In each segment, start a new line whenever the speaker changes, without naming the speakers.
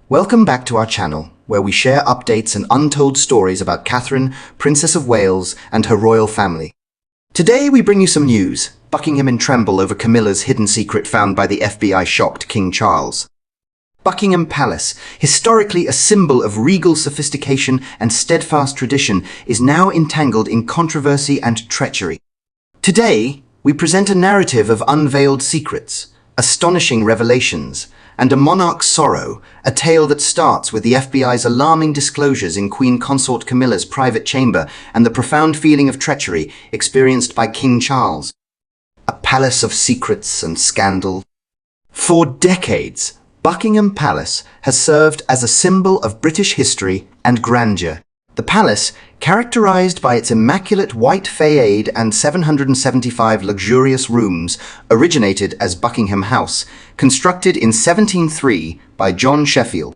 Welcome back to our channel, where we share updates and untold stories about Catherine, Princess of Wales, and her royal family. Today we bring you some news. Buckingham in tremble over Camilla's hidden secret found by the FBI shocked King Charles. Buckingham Palace, historically a symbol of regal sophistication and steadfast tradition, is now entangled in controversy and treachery. Today, we present a narrative of unveiled secrets, astonishing revelations, and a monarch's sorrow, a tale that starts with the FBI's alarming disclosures in Queen Consort Camilla's private chamber and the profound feeling of treachery experienced by King Charles. A palace of secrets and scandal. For decades, Buckingham Palace has served as a symbol of British history and grandeur. The palace, characterized by its immaculate white fayade and 775 luxurious rooms, originated as Buckingham House, constructed in 1703 by John Sheffield.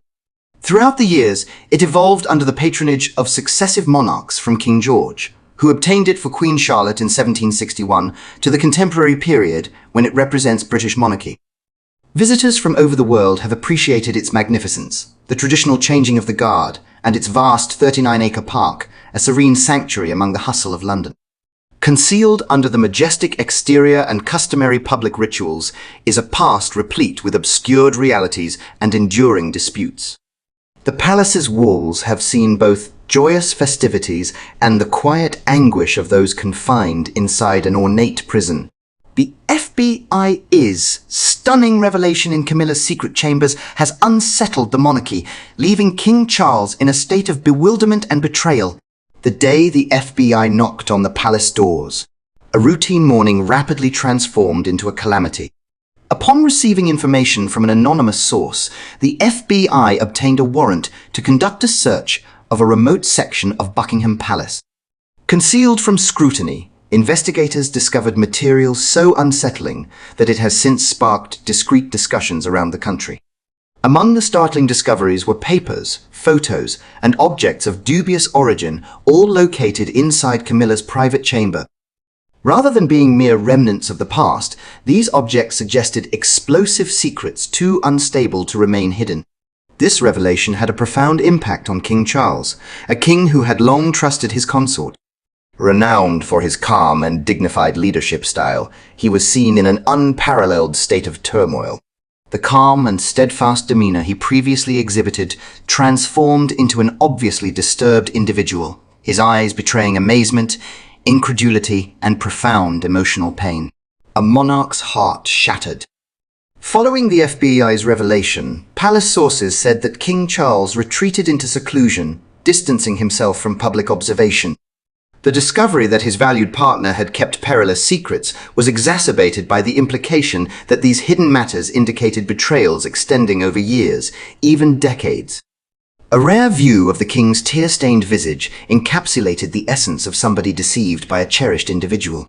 Throughout the years, it evolved under the patronage of successive monarchs from King George, who obtained it for Queen Charlotte in 1761, to the contemporary period when it represents British monarchy. Visitors from over the world have appreciated its magnificence, the traditional changing of the guard, and its vast 39-acre park, a serene sanctuary among the hustle of London. Concealed under the majestic exterior and customary public rituals is a past replete with obscured realities and enduring disputes. The palace's walls have seen both joyous festivities and the quiet anguish of those confined inside an ornate prison. The FBI's stunning revelation in Camilla's secret chambers has unsettled the monarchy, leaving King Charles in a state of bewilderment and betrayal. The day the FBI knocked on the palace doors, a routine morning rapidly transformed into a calamity. Upon receiving information from an anonymous source, the FBI obtained a warrant to conduct a search of a remote section of Buckingham Palace. Concealed from scrutiny, investigators discovered material so unsettling that it has since sparked discreet discussions around the country. Among the startling discoveries were papers, photos, and objects of dubious origin, all located inside Camilla's private chamber. Rather than being mere remnants of the past, these objects suggested explosive secrets too unstable to remain hidden. This revelation had a profound impact on King Charles, a king who had long trusted his consort. Renowned for his calm and dignified leadership style, he was seen in an unparalleled state of turmoil. The calm and steadfast demeanor he previously exhibited transformed into an obviously disturbed individual, his eyes betraying amazement, incredulity, and profound emotional pain. A monarch's heart shattered. Following the FBI's revelation, palace sources said that King Charles retreated into seclusion, distancing himself from public observation. The discovery that his valued partner had kept perilous secrets was exacerbated by the implication that these hidden matters indicated betrayals extending over years, even decades. A rare view of the king's tear-stained visage encapsulated the essence of somebody deceived by a cherished individual.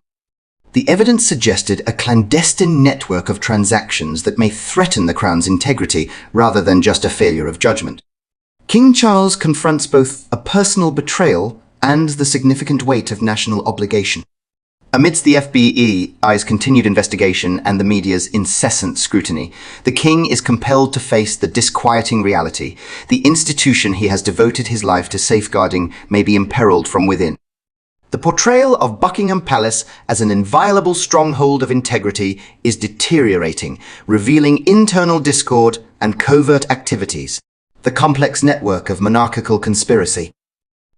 The evidence suggested a clandestine network of transactions that may threaten the crown's integrity rather than just a failure of judgment. King Charles confronts both a personal betrayal and the significant weight of national obligation. Amidst the FBI's continued investigation and the media's incessant scrutiny, the king is compelled to face the disquieting reality: the institution he has devoted his life to safeguarding may be imperiled from within. The portrayal of Buckingham Palace as an inviolable stronghold of integrity is deteriorating, revealing internal discord and covert activities. The complex network of monarchical conspiracy.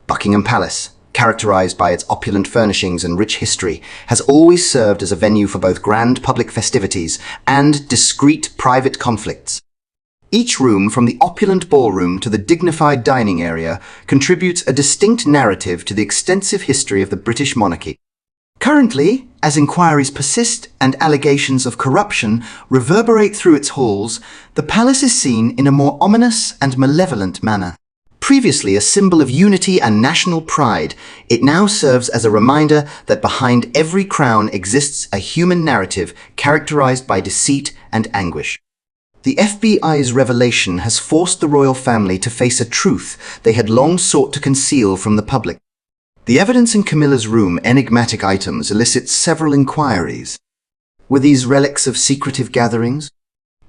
Buckingham Palace, characterized by its opulent furnishings and rich history, has always served as a venue for both grand public festivities and discreet private conflicts. Each room, from the opulent ballroom to the dignified dining area, contributes a distinct narrative to the extensive history of the British monarchy. Currently, as inquiries persist and allegations of corruption reverberate through its halls, the palace is seen in a more ominous and malevolent manner. Previously a symbol of unity and national pride, it now serves as a reminder that behind every crown exists a human narrative characterized by deceit and anguish. The FBI's revelation has forced the royal family to face a truth they had long sought to conceal from the public. The evidence in Camilla's room, enigmatic items, elicits several inquiries. Were these relics of secretive gatherings?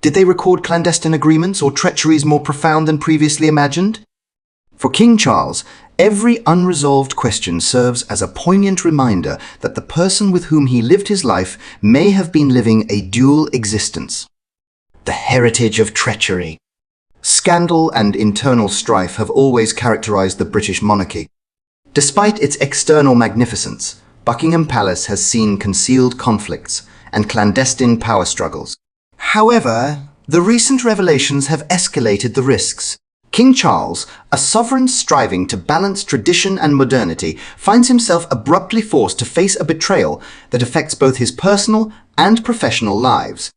Did they record clandestine agreements or treacheries more profound than previously imagined? For King Charles, every unresolved question serves as a poignant reminder that the person with whom he lived his life may have been living a dual existence. The heritage of treachery. Scandal and internal strife have always characterized the British monarchy. Despite its external magnificence, Buckingham Palace has seen concealed conflicts and clandestine power struggles. However, the recent revelations have escalated the risks. King Charles, a sovereign striving to balance tradition and modernity, finds himself abruptly forced to face a betrayal that affects both his personal and professional lives.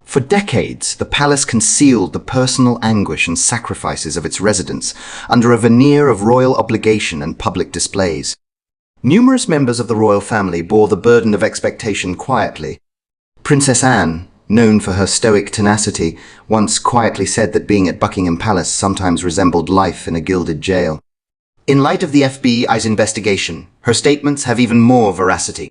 For decades, the palace concealed the personal anguish and sacrifices of its residents under a veneer of royal obligation and public displays. Numerous members of the royal family bore the burden of expectation quietly. Princess Anne, known for her stoic tenacity, once quietly said that being at Buckingham Palace sometimes resembled life in a gilded jail. In light of the FBI's investigation, her statements have even more veracity.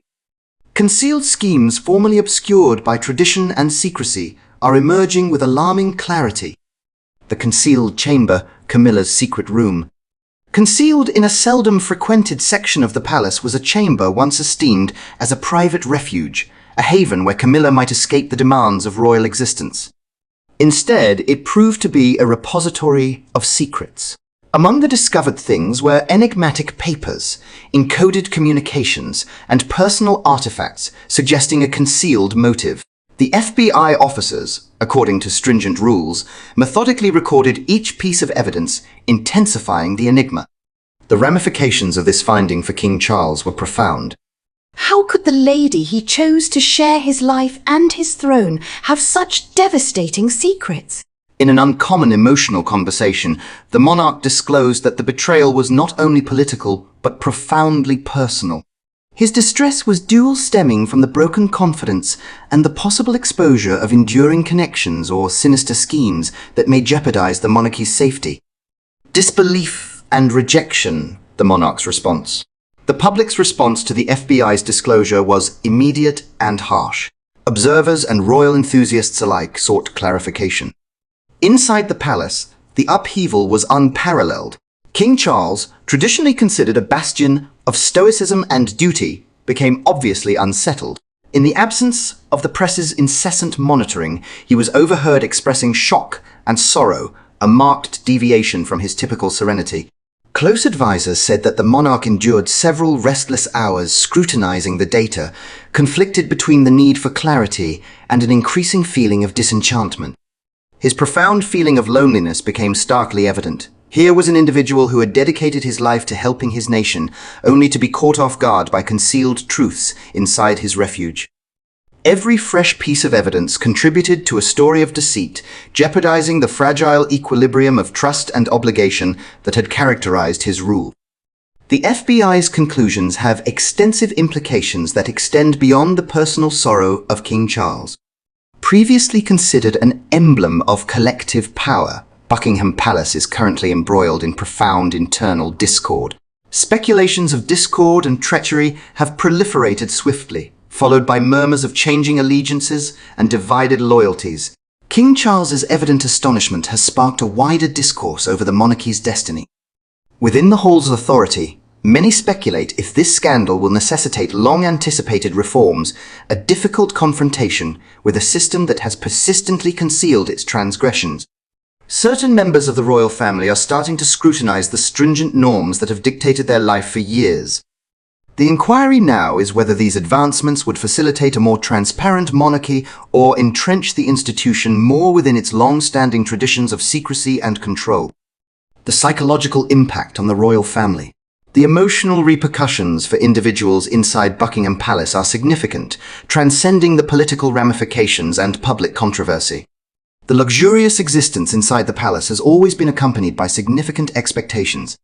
Concealed schemes formerly obscured by tradition and secrecy are emerging with alarming clarity. The concealed chamber, Camilla's secret room. Concealed in a seldom frequented section of the palace was a chamber once esteemed as a private refuge, a haven where Camilla might escape the demands of royal existence. Instead, it proved to be a repository of secrets. Among the discovered things were enigmatic papers, encoded communications, and personal artifacts suggesting a concealed motive. The FBI officers, according to stringent rules, methodically recorded each piece of evidence, intensifying the enigma. The ramifications of this finding for King Charles were profound.
How could the lady he chose to share his life and his throne have such devastating secrets?
In an uncommon emotional conversation, the monarch disclosed that the betrayal was not only political, but profoundly personal. His distress was dual, stemming from the broken confidence and the possible exposure of enduring connections or sinister schemes that may jeopardize the monarchy's safety. Disbelief and rejection, the monarch's response. The public's response to the FBI's disclosure was immediate and harsh. Observers and royal enthusiasts alike sought clarification. Inside the palace, the upheaval was unparalleled. King Charles, traditionally considered a bastion of stoicism and duty, became obviously unsettled. In the absence of the press's incessant monitoring, he was overheard expressing shock and sorrow, a marked deviation from his typical serenity. Close advisors said that the monarch endured several restless hours scrutinizing the data, conflicted between the need for clarity and an increasing feeling of disenchantment. His profound feeling of loneliness became starkly evident. Here was an individual who had dedicated his life to helping his nation, only to be caught off guard by concealed truths inside his refuge. Every fresh piece of evidence contributed to a story of deceit, jeopardizing the fragile equilibrium of trust and obligation that had characterized his rule. The FBI's conclusions have extensive implications that extend beyond the personal sorrow of King Charles. Previously considered an emblem of collective power, Buckingham Palace is currently embroiled in profound internal discord. Speculations of discord and treachery have proliferated swiftly, followed by murmurs of changing allegiances and divided loyalties. King Charles's evident astonishment has sparked a wider discourse over the monarchy's destiny. Within the halls of authority, many speculate if this scandal will necessitate long-anticipated reforms, a difficult confrontation with a system that has persistently concealed its transgressions. Certain members of the royal family are starting to scrutinize the stringent norms that have dictated their life for years. The inquiry now is whether these advancements would facilitate a more transparent monarchy or entrench the institution more within its long-standing traditions of secrecy and control. The psychological impact on the royal family. The emotional repercussions for individuals inside Buckingham Palace are significant, transcending the political ramifications and public controversy. The luxurious existence inside the palace has always been accompanied by significant expectations.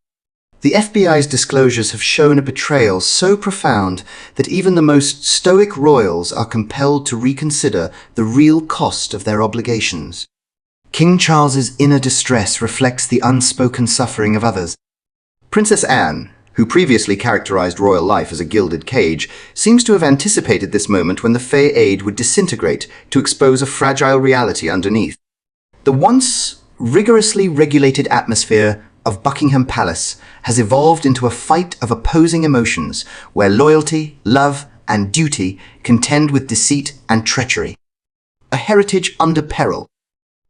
The FBI's disclosures have shown a betrayal so profound that even the most stoic royals are compelled to reconsider the real cost of their obligations. King Charles's inner distress reflects the unspoken suffering of others. Princess Anne, who previously characterized royal life as a gilded cage, seems to have anticipated this moment when the Fey Aid would disintegrate to expose a fragile reality underneath. The once rigorously regulated atmosphere of Buckingham Palace has evolved into a fight of opposing emotions where loyalty, love, and duty contend with deceit and treachery. A heritage under peril.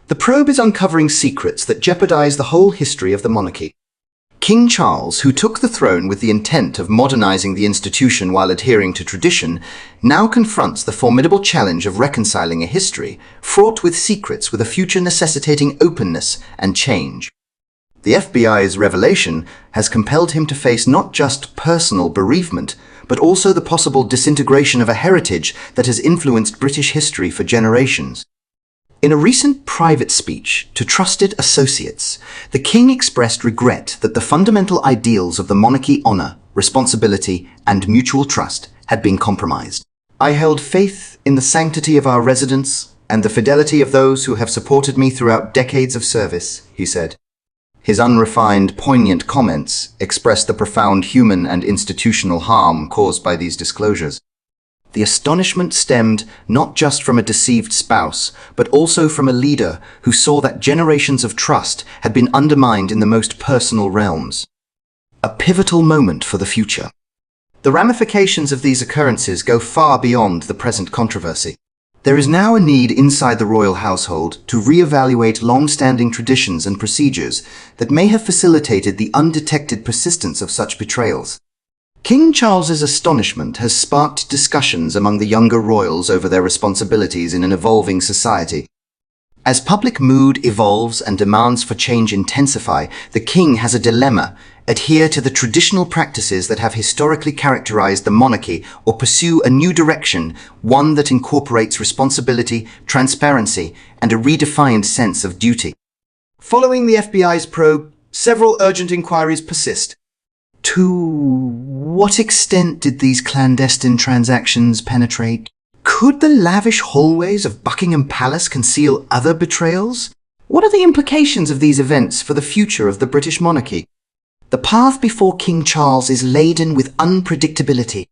The probe is uncovering secrets that jeopardize the whole history of the monarchy. King Charles, who took the throne with the intent of modernizing the institution while adhering to tradition, now confronts the formidable challenge of reconciling a history fraught with secrets with a future necessitating openness and change. The FBI's revelation has compelled him to face not just personal bereavement, but also the possible disintegration of a heritage that has influenced British history for generations. In a recent private speech to trusted associates, the King expressed regret that the fundamental ideals of the monarchy, honor, responsibility, and mutual trust had been compromised. "I held faith in the sanctity of our residence and the fidelity of those who have supported me throughout decades of service," he said. His unrefined, poignant comments expressed the profound human and institutional harm caused by these disclosures. The astonishment stemmed not just from a deceived spouse, but also from a leader who saw that generations of trust had been undermined in the most personal realms. A pivotal moment for the future. The ramifications of these occurrences go far beyond the present controversy. There is now a need inside the royal household to re-evaluate long-standing traditions and procedures that may have facilitated the undetected persistence of such betrayals. King Charles's astonishment has sparked discussions among the younger royals over their responsibilities in an evolving society. As public mood evolves and demands for change intensify, the king has a dilemma: adhere to the traditional practices that have historically characterized the monarchy or pursue a new direction, one that incorporates responsibility, transparency, and a redefined sense of duty. Following the FBI's probe, several urgent inquiries persist. To what extent did these clandestine transactions penetrate? Could the lavish hallways of Buckingham Palace conceal other betrayals? What are the implications of these events for the future of the British monarchy? The path before King Charles is laden with unpredictability.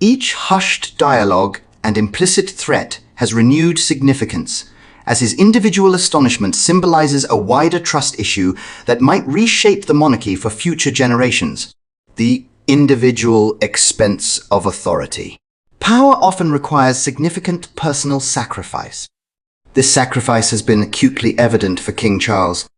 Each hushed dialogue and implicit threat has renewed significance, as his individual astonishment symbolizes a wider trust issue that might reshape the monarchy for future generations. The individual expense of authority. Power often requires significant personal sacrifice. This sacrifice has been acutely evident for King Charles.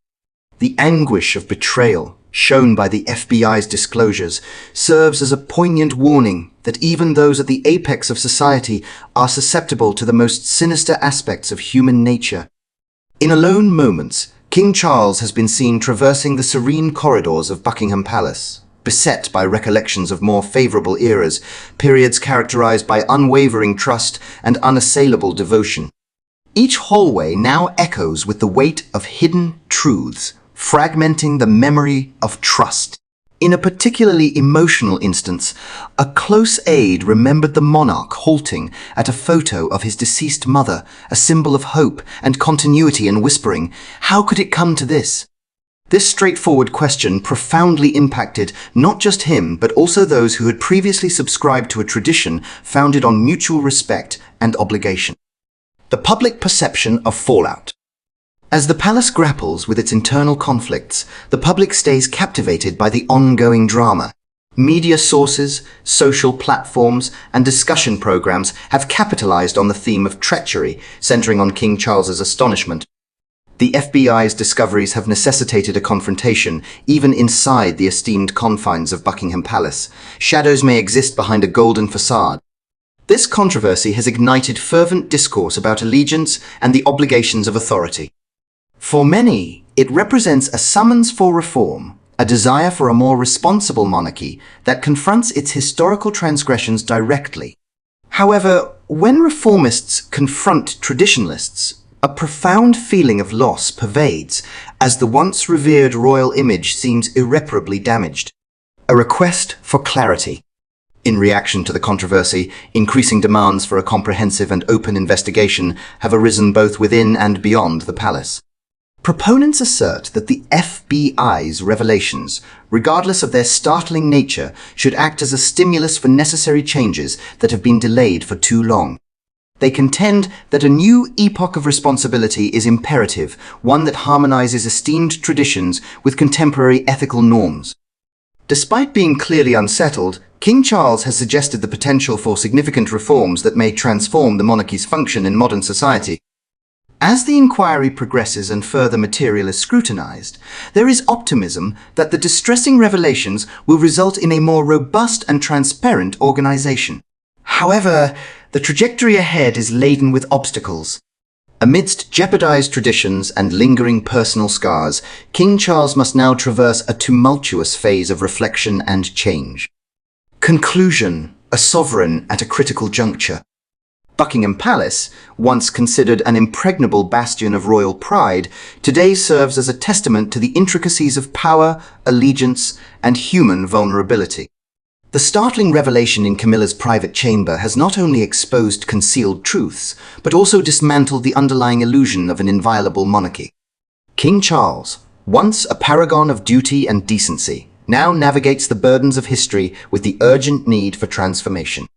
The anguish of betrayal shown by the FBI's disclosures serves as a poignant warning that even those at the apex of society are susceptible to the most sinister aspects of human nature. In alone moments, King Charles has been seen traversing the serene corridors of Buckingham Palace, beset by recollections of more favorable eras, periods characterized by unwavering trust and unassailable devotion. Each hallway now echoes with the weight of hidden truths, fragmenting the memory of trust. In a particularly emotional instance, a close aide remembered the monarch halting at a photo of his deceased mother, a symbol of hope and continuity, and whispering, "How could it come to this?" This straightforward question profoundly impacted not just him, but also those who had previously subscribed to a tradition founded on mutual respect and obligation. The public perception of fallout. As the palace grapples with its internal conflicts, the public stays captivated by the ongoing drama. Media sources, social platforms, and discussion programs have capitalized on the theme of treachery, centering on King Charles's astonishment. The FBI's discoveries have necessitated a confrontation, even inside the esteemed confines of Buckingham Palace. Shadows may exist behind a golden facade. This controversy has ignited fervent discourse about allegiance and the obligations of authority. For many, it represents a summons for reform, a desire for a more responsible monarchy that confronts its historical transgressions directly. However, when reformists confront traditionalists, a profound feeling of loss pervades as the once revered royal image seems irreparably damaged. A request for clarity. In reaction to the controversy, increasing demands for a comprehensive and open investigation have arisen both within and beyond the palace. Proponents assert that the FBI's revelations regardless of their startling nature, should act as a stimulus for necessary changes that have been delayed for too long. They contend that a new epoch of responsibility is imperative, one that harmonizes esteemed traditions with contemporary ethical norms. Despite being clearly unsettled, King Charles has suggested the potential for significant reforms that may transform the monarchy's function in modern society. As the inquiry progresses and further material is scrutinized, there is optimism that the distressing revelations will result in a more robust and transparent organization. However, the trajectory ahead is laden with obstacles. Amidst jeopardized traditions and lingering personal scars, King Charles must now traverse a tumultuous phase of reflection and change. Conclusion: a sovereign at a critical juncture. Buckingham Palace, once considered an impregnable bastion of royal pride, today serves as a testament to the intricacies of power, allegiance, and human vulnerability. The startling revelation in Camilla's private chamber has not only exposed concealed truths, but also dismantled the underlying illusion of an inviolable monarchy. King Charles, once a paragon of duty and decency, now navigates the burdens of history with the urgent need for transformation.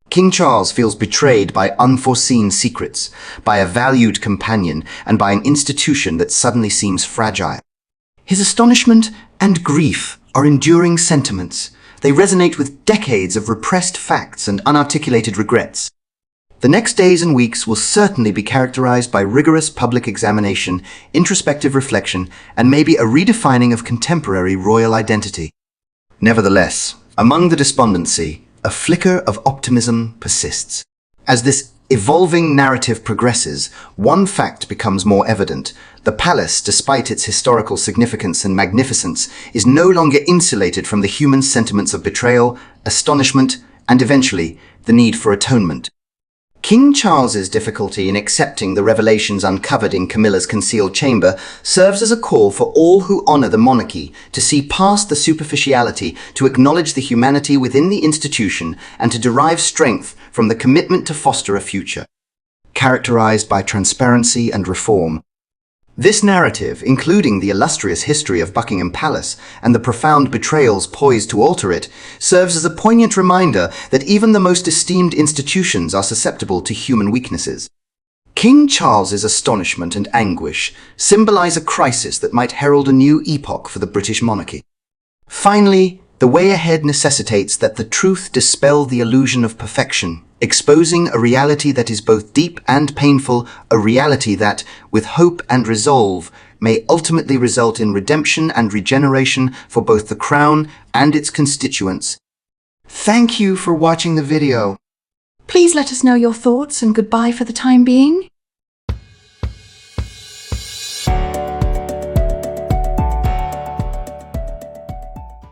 King Charles feels betrayed by unforeseen secrets, by a valued companion, and by an institution that suddenly seems fragile. His astonishment and grief are enduring sentiments. They resonate with decades of repressed facts and unarticulated regrets. The next days and weeks will certainly be characterized by rigorous public examination, introspective reflection, and maybe a redefining of contemporary royal identity. Nevertheless, among the despondency, a flicker of optimism persists. As this evolving narrative progresses, one fact becomes more evident. The palace, despite its historical significance and magnificence, is no longer insulated from the human sentiments of betrayal, astonishment, and eventually, the need for atonement. King Charles's difficulty in accepting the revelations uncovered in Camilla's concealed chamber serves as a call for all who honor the monarchy to see past the superficiality, to acknowledge the humanity within the institution, and to derive strength from the commitment to foster a future characterized by transparency and reform. This narrative, including the illustrious history of Buckingham Palace and the profound betrayals poised to alter it, serves as a poignant reminder that even the most esteemed institutions are susceptible to human weaknesses. King Charles's astonishment and anguish symbolize a crisis that might herald a new epoch for the British monarchy. Finally, the way ahead necessitates that the truth dispel the illusion of perfection, exposing a reality that is both deep and painful, a reality that, with hope and resolve, may ultimately result in redemption and regeneration for both the crown and its constituents. Thank you for watching the video.
Please let us know your thoughts and goodbye for the time being.